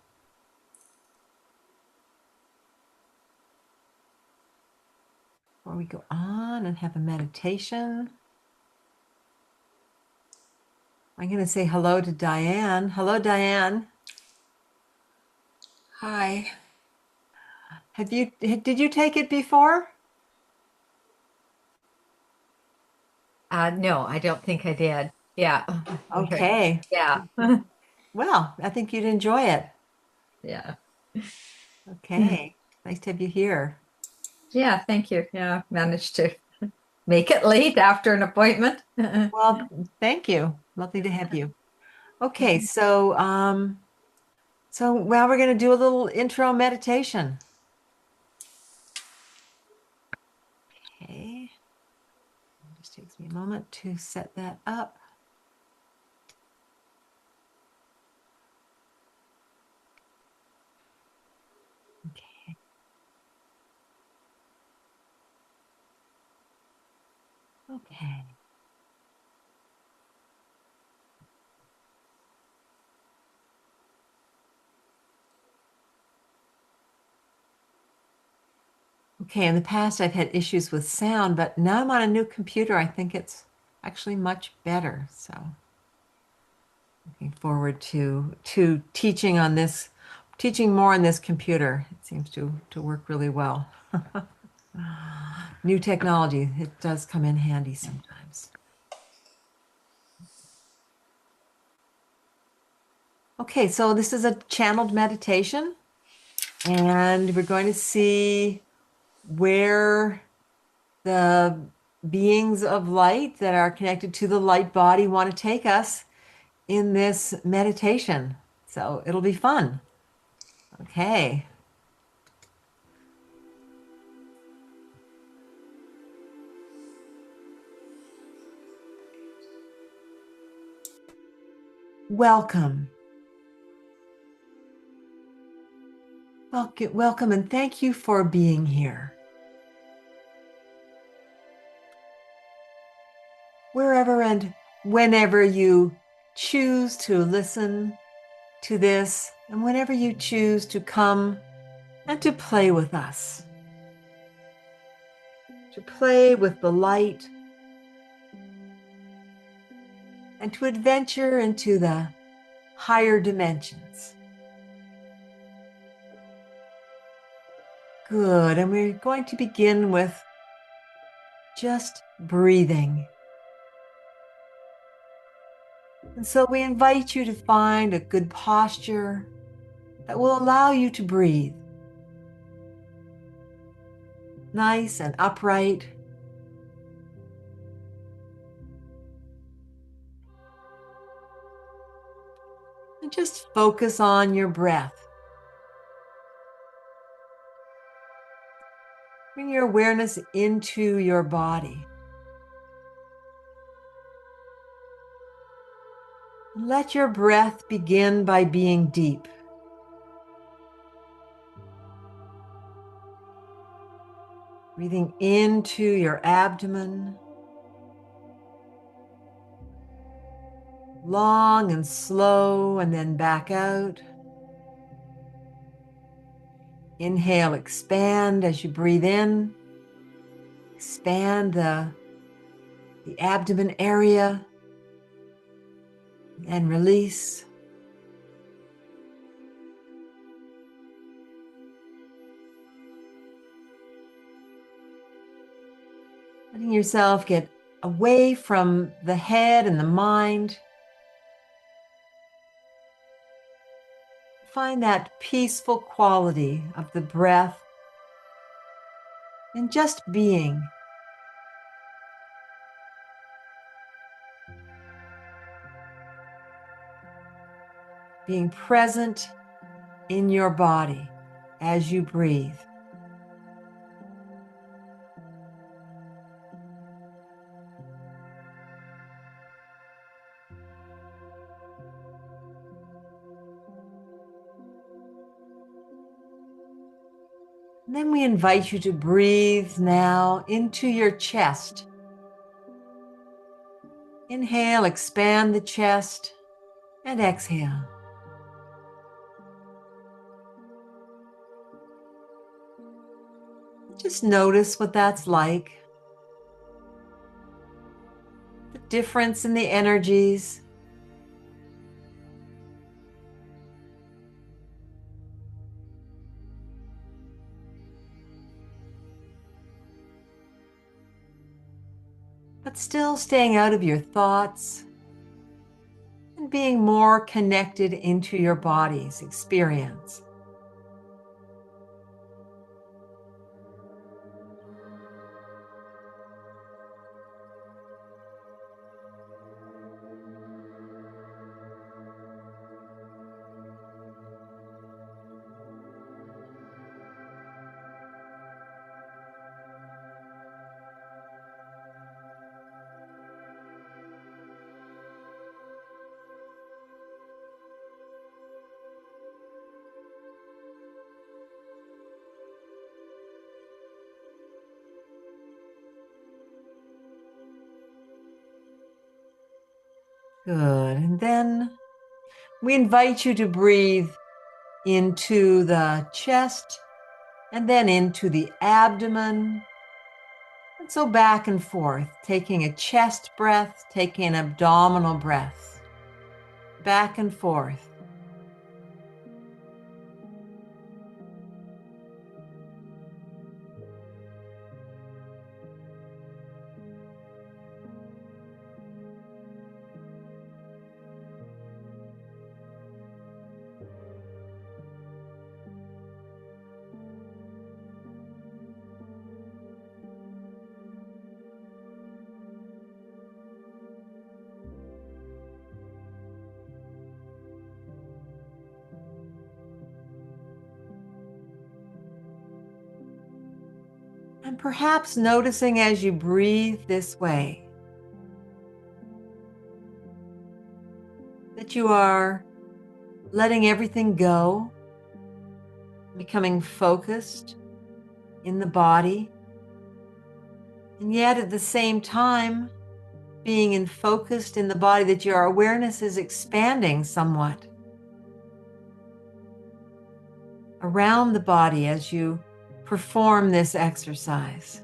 Before we go on and have a meditation, I'm going to say hello to Diane. Hello, Diane. Hi. Did you take it before? No, I don't think I did. Yeah. Okay. Yeah. Well, I think you'd enjoy it. Yeah. Okay. Nice to have you here. Yeah, thank you. Yeah, managed to make it late after an appointment. Well, thank you. Lovely to have you. Okay, so now we're going to do a little intro meditation. Okay. It just takes me a moment to set that up. Okay. Okay. Okay, in the past I've had issues with sound, but now I'm on a new computer. I think it's actually much better. So looking forward to teaching on this, teaching more on this computer. It seems to work really well. New technology, it does come in handy sometimes. Okay, so this is a channeled meditation, and we're going to see where the beings of light that are connected to the light body want to take us in this meditation. So it'll be fun. Okay. Welcome. Welcome, and thank you for being here. Wherever and whenever you choose to listen to this, and whenever you choose to come and to play with us, to play with the light, and to adventure into the higher dimensions. Good, and we're going to begin with just breathing. And so we invite you to find a good posture that will allow you to breathe. Nice and upright. And just focus on your breath. Bring your awareness into your body. Let your breath begin by being deep. Breathing into your abdomen, long and slow, and then back out. Inhale, expand as you breathe in. Expand the abdomen area and release. Letting yourself get away from the head and the mind. Find that peaceful quality of the breath and just being. Being present in your body as you breathe. And then we invite you to breathe now into your chest. Inhale, expand the chest, and exhale. Just notice what that's like. The difference in the energies. But still staying out of your thoughts and being more connected into your body's experience. Good. And then we invite you to breathe into the chest and then into the abdomen. And so back and forth, taking a chest breath, taking an abdominal breath. Back and forth. And perhaps noticing as you breathe this way that you are letting everything go, becoming focused in the body, and yet at the same time being focused in the body, that your awareness is expanding somewhat around the body as you perform this exercise.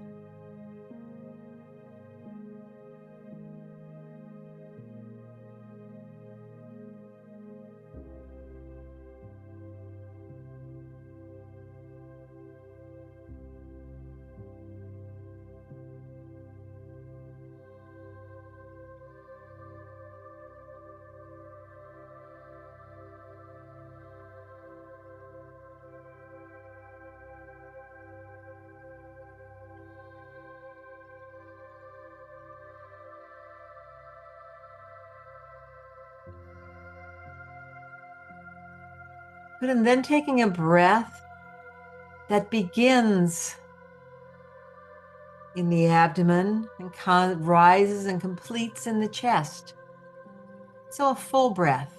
Good. And then taking a breath that begins in the abdomen and rises and completes in the chest. So a full breath.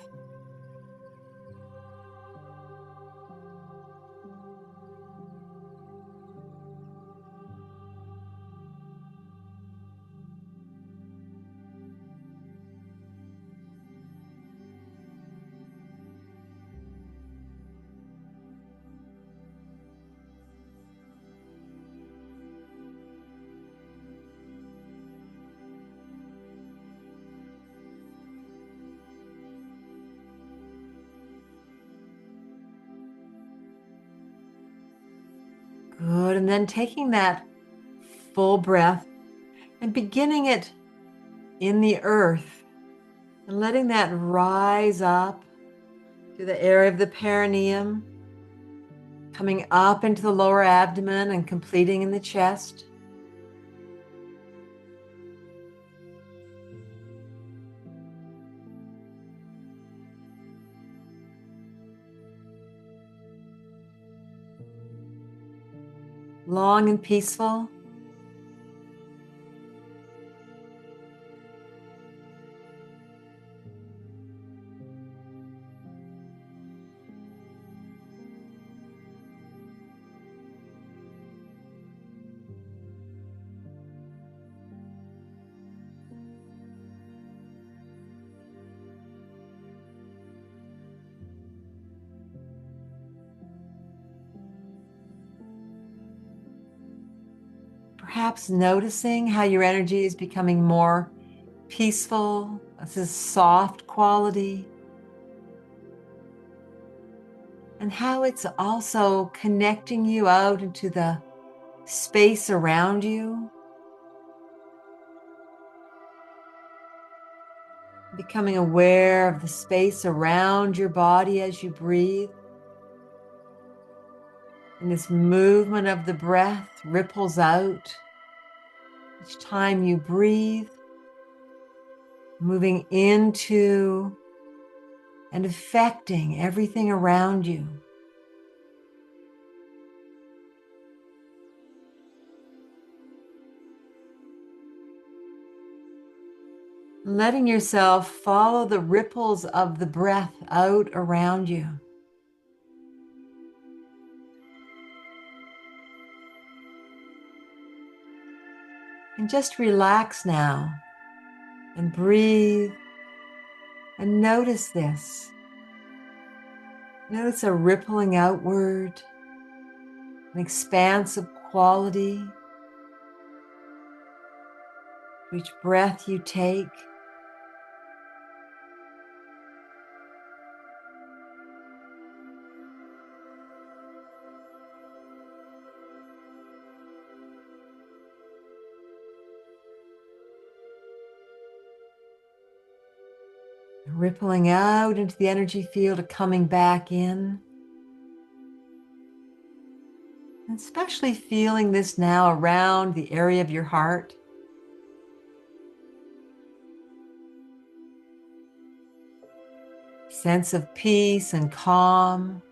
Good. And then taking that full breath and beginning it in the earth and letting that rise up to the area of the perineum, coming up into the lower abdomen and completing in the chest. Long and peaceful. Perhaps noticing how your energy is becoming more peaceful. This is soft quality. And how it's also connecting you out into the space around you. Becoming aware of the space around your body as you breathe. And this movement of the breath ripples out each time you breathe, moving into and affecting everything around you. Letting yourself follow the ripples of the breath out around you. And just relax now and breathe and notice this. Notice a rippling outward, an expansive quality for each breath you take. Rippling out into the energy field and coming back in. And especially feeling this now around the area of your heart. Sense of peace and calm.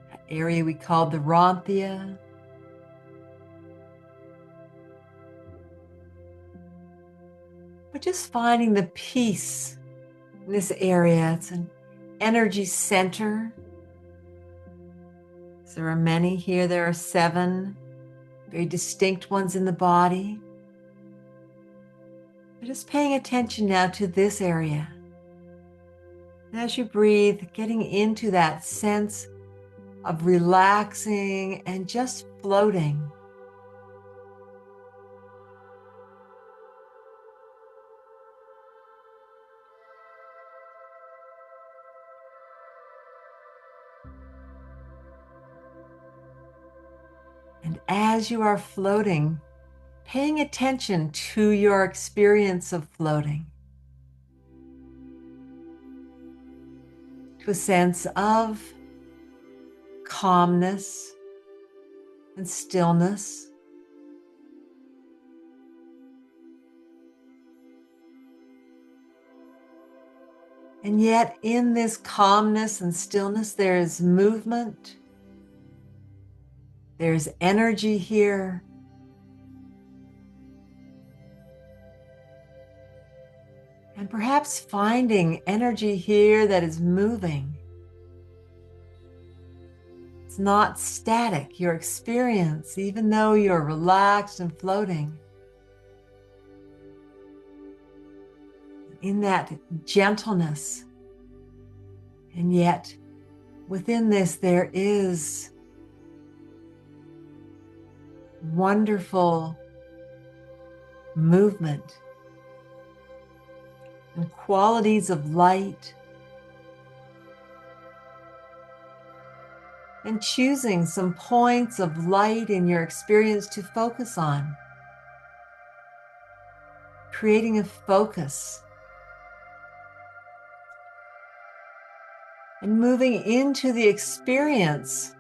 That area we call the Ronthia. But just finding the peace in this area. It's an energy center. So there are many here. There are 7 very distinct ones in the body. But just paying attention now to this area. And as you breathe, getting into that sense of relaxing and just floating. And as you are floating, paying attention to your experience of floating, to a sense of calmness and stillness. And yet in this calmness and stillness, there is movement. There's energy here. And perhaps finding energy here that is moving. It's not static. Your experience, even though you're relaxed and floating, in that gentleness. And yet within this, there is wonderful movement and qualities of light, and choosing some points of light in your experience to focus on, creating a focus and moving into the experience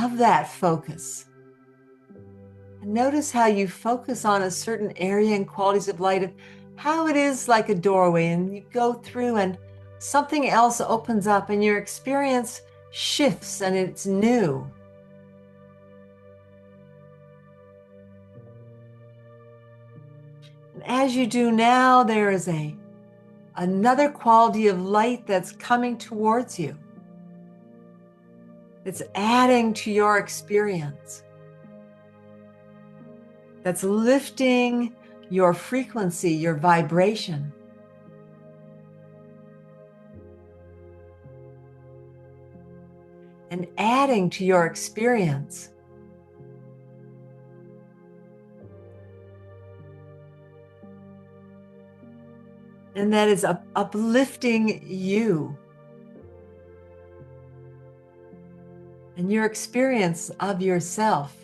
of that focus. And notice how you focus on a certain area and qualities of light, and how it is like a doorway, and you go through and something else opens up and your experience shifts and it's new. And as you do now, there is another quality of light that's coming towards you. It's adding to your experience. That's lifting your frequency, your vibration. And adding to your experience. And that is uplifting you and your experience of yourself.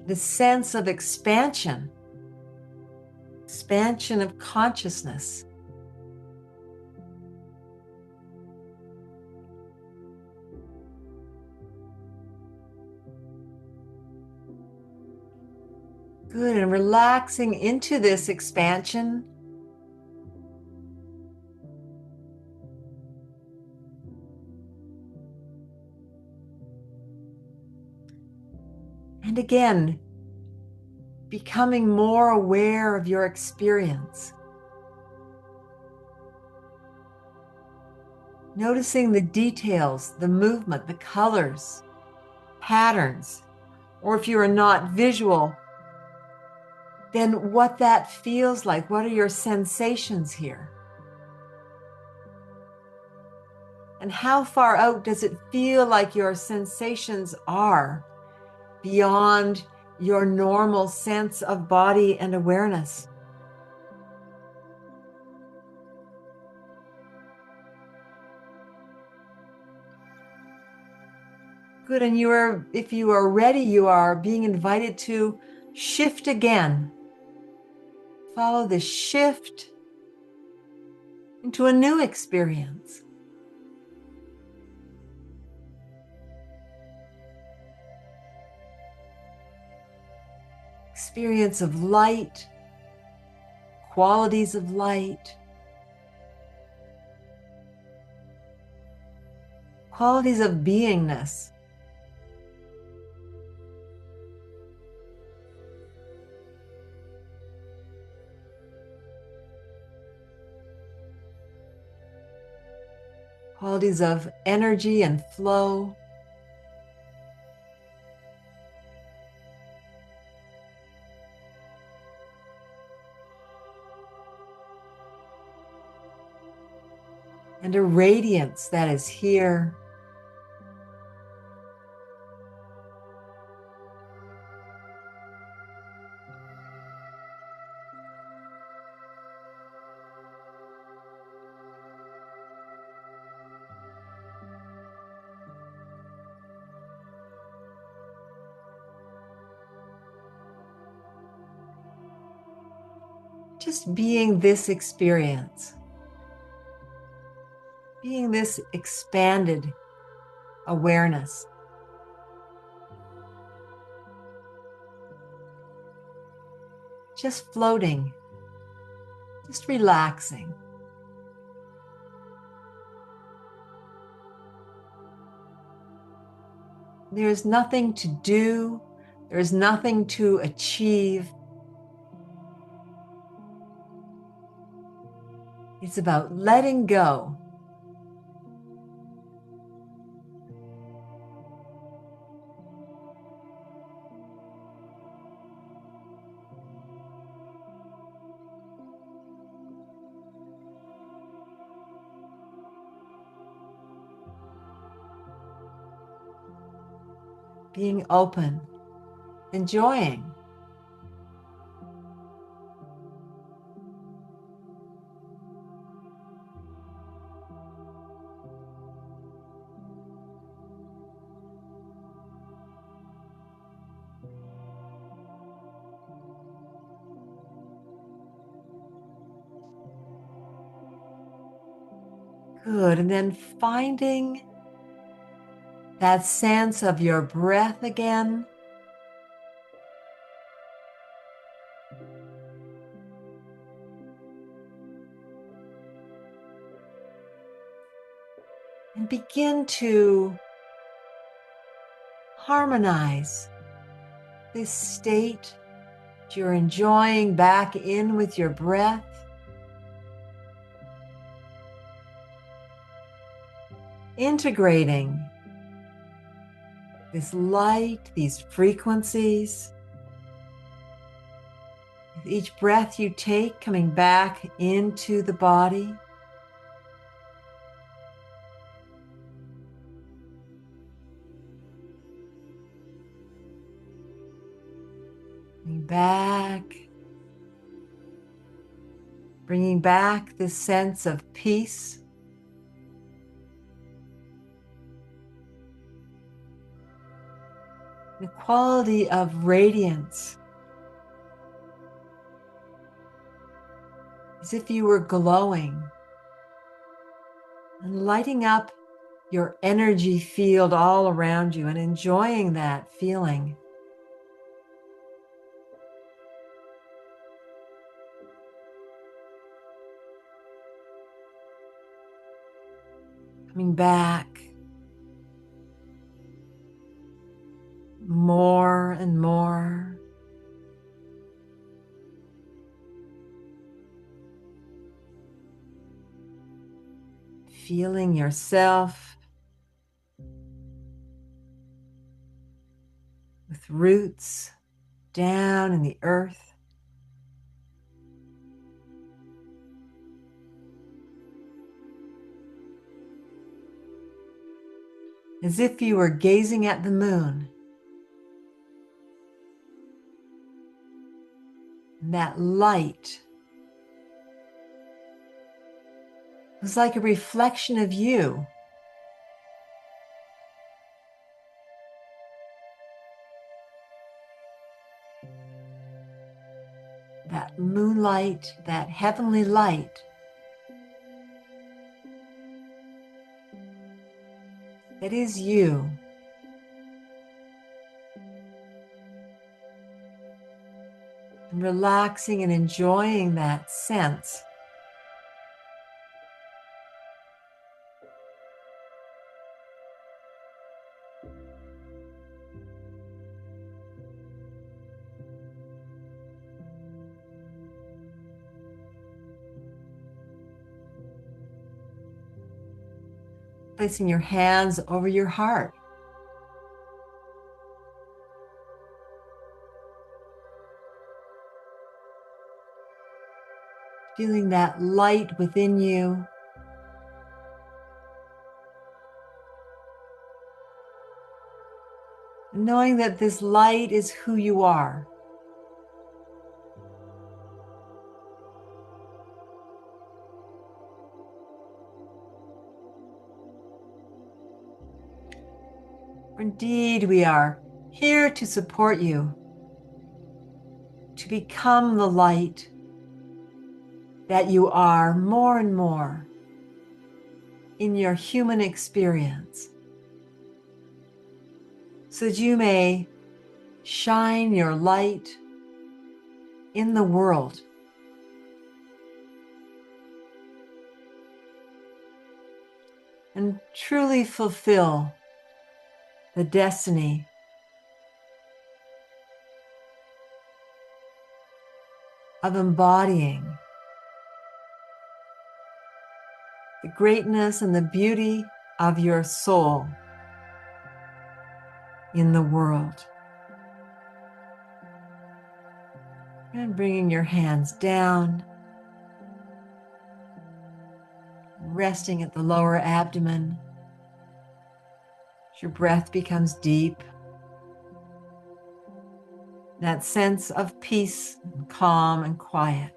The sense of expansion of consciousness. Good, and relaxing into this expansion. And again, becoming more aware of your experience. Noticing the details, the movement, the colors, patterns, or if you are not visual, then what that feels like. What are your sensations here? And how far out does it feel like your sensations are beyond your normal sense of body and awareness? Good, and if you are ready, you are being invited to shift again. Follow the shift into a new experience. Experience of light, qualities of light, qualities of beingness. Qualities of energy and flow. And a radiance that is here. Just being this experience, being this expanded awareness. just floating, just relaxing. There's nothing to do. There's nothing to achieve. It's about letting go. Being open, enjoying. Good. And then finding that sense of your breath again. And begin to harmonize this state that you're enjoying back in with your breath. Integrating this light, these frequencies. With each breath you take, coming back into the body. Coming back. Bringing back this sense of peace. The quality of radiance. As if you were glowing and lighting up your energy field all around you and enjoying that feeling. Coming back more and more. Feeling yourself with roots down in the earth. As if you were gazing at the moon. And that light was like a reflection of you. That moonlight, that heavenly light that is you. And relaxing and enjoying that sense. Placing your hands over your heart. Feeling that light within you. Knowing that this light is who you are. Indeed, we are here to support you, to become the light that you are more and more in your human experience, so that you may shine your light in the world. And truly fulfill the destiny of embodying the greatness and the beauty of your soul in the world. And bringing your hands down, resting at the lower abdomen as your breath becomes deep. That sense of peace and calm and quiet.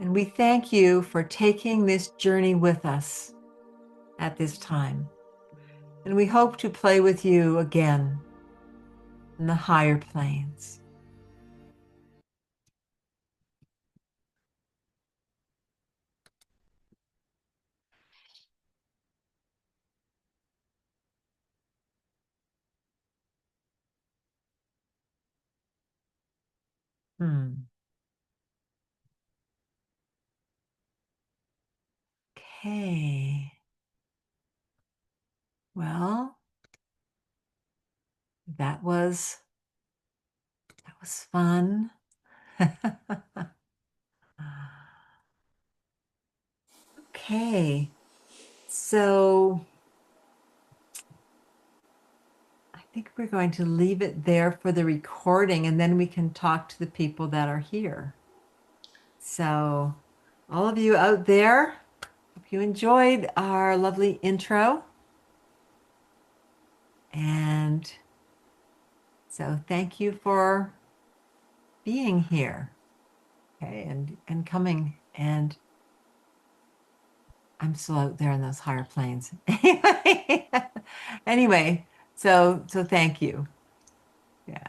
And we thank you for taking this journey with us at this time. And we hope to play with you again in the higher planes. Okay. Well, that was fun. Okay. So I think we're going to leave it there for the recording, and then we can talk to the people that are here. So all of you out there, hope you enjoyed our lovely intro. And so thank you for being here. Okay, and coming, and I'm still out there in those higher planes. Anyway, so thank you. Yeah.